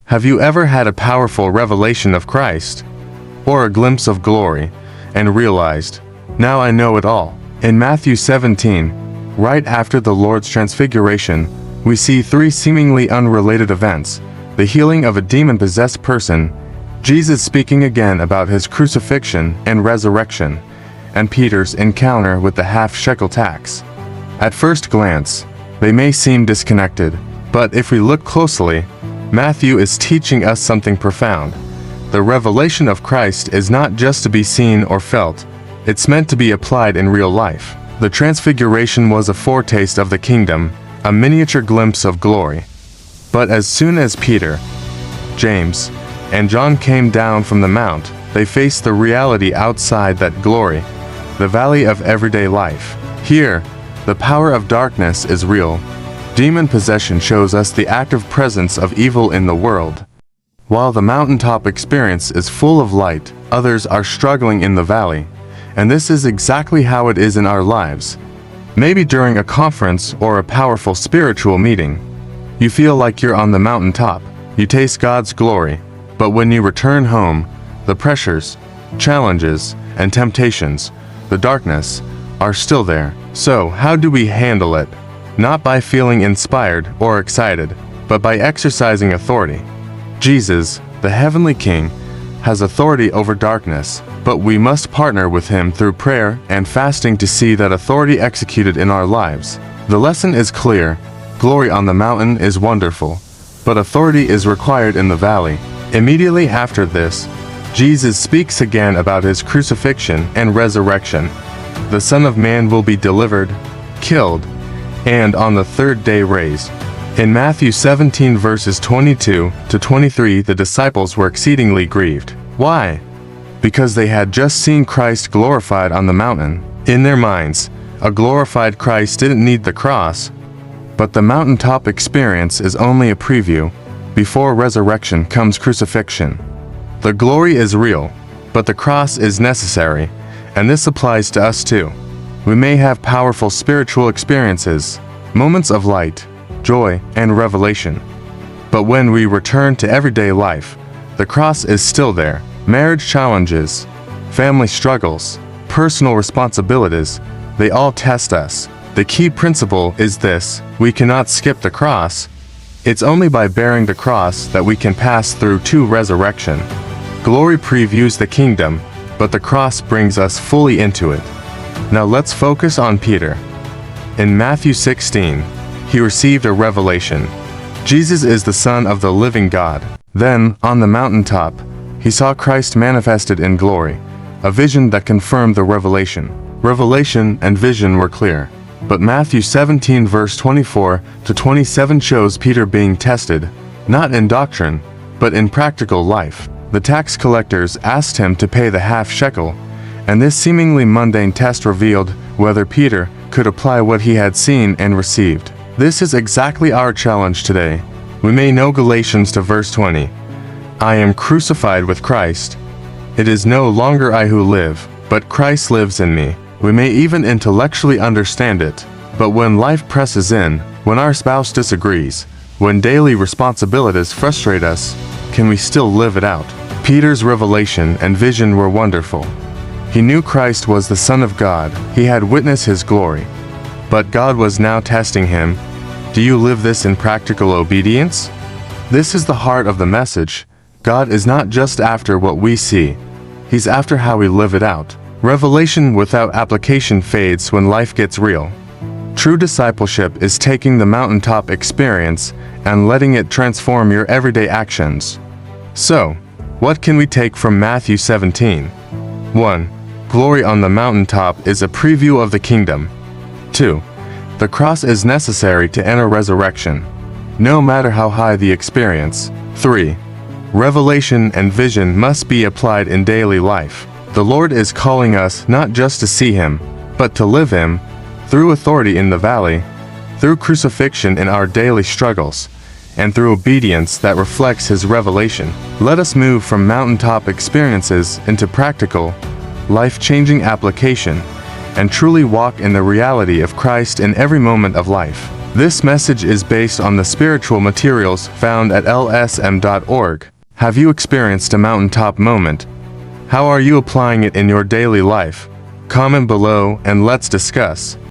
Have you ever had a powerful revelation of Christ, or a glimpse of glory, and realized, now I know it all? In Matthew 17, right after the Lord's transfiguration, we see three seemingly unrelated events: the healing of a demon-possessed person, Jesus speaking again about his crucifixion and resurrection, and Peter's encounter with the half-shekel tax. At first glance, they may seem disconnected, but if we look closely, Matthew is teaching us something profound. The revelation of Christ is not just to be seen or felt, it's meant to be applied in real life. The transfiguration was a foretaste of the kingdom, a miniature glimpse of glory. But as soon as Peter, James, and John came down from the mount, they faced the reality outside that glory, the valley of everyday life. Here, the power of darkness is real. Demon possession shows us the active presence of evil in the world. While the mountaintop experience is full of light, others are struggling in the valley. And this is exactly how it is in our lives. Maybe during a conference or a powerful spiritual meeting, you feel like you're on the mountaintop. You taste God's glory. But when you return home, the pressures, challenges, and temptations, the darkness, are still there. So, how do we handle it? Not by feeling inspired or excited, but by exercising authority. Jesus, the heavenly King, has authority over darkness, but we must partner with him through prayer and fasting to see that authority executed in our lives. The lesson is clear: glory on the mountain is wonderful, but authority is required in the valley. Immediately after this, Jesus speaks again about his crucifixion and resurrection. The Son of Man will be delivered, killed, and on the third day raised. In Matthew 17 verses 22 to 23, the disciples were exceedingly grieved. Why? Because they had just seen Christ glorified on the mountain. In their minds, a glorified Christ didn't need the cross, but the mountaintop experience is only a preview. Before resurrection comes crucifixion. The glory is real, but the cross is necessary, and this applies to us too. We may have powerful spiritual experiences, moments of light, joy, and revelation. But when we return to everyday life, the cross is still there. Marriage challenges, family struggles, personal responsibilities, they all test us. The key principle is this: we cannot skip the cross. It's only by bearing the cross that we can pass through to resurrection. Glory previews the kingdom, but the cross brings us fully into it. Now let's focus on Peter. In Matthew 16, he received a revelation. Jesus is the Son of the living God. Then, on the mountaintop, he saw Christ manifested in glory, a vision that confirmed the revelation. Revelation and vision were clear. But Matthew 17 verse 24 to 27 shows Peter being tested, not in doctrine, but in practical life. The tax collectors asked him to pay the half-shekel, and this seemingly mundane test revealed whether Peter could apply what he had seen and received. This is exactly our challenge today. We may know Galatians 2 verse 20. I am crucified with Christ. It is no longer I who live, but Christ lives in me. We may even intellectually understand it, but when life presses in, when our spouse disagrees, when daily responsibilities frustrate us, can we still live it out? Peter's revelation and vision were wonderful. He knew Christ was the Son of God. He had witnessed his glory. But God was now testing him. Do you live this in practical obedience? This is the heart of the message. God is not just after what we see. He's after how we live it out. Revelation without application fades when life gets real. True discipleship is taking the mountaintop experience and letting it transform your everyday actions. So, what can we take from Matthew 17? 1. Glory on the mountaintop is a preview of the kingdom. 2. The cross is necessary to enter resurrection, no matter how high the experience. 3. Revelation and vision must be applied in daily life. The Lord is calling us not just to see him, but to live him, through authority in the valley, through crucifixion in our daily struggles, and through obedience that reflects his revelation. Let us move from mountaintop experiences into practical, life-changing application, and truly walk in the reality of Christ in every moment of life. This message is based on the spiritual materials found at lsm.org. Have you experienced a mountaintop moment? How are you applying it in your daily life? Comment below and let's discuss.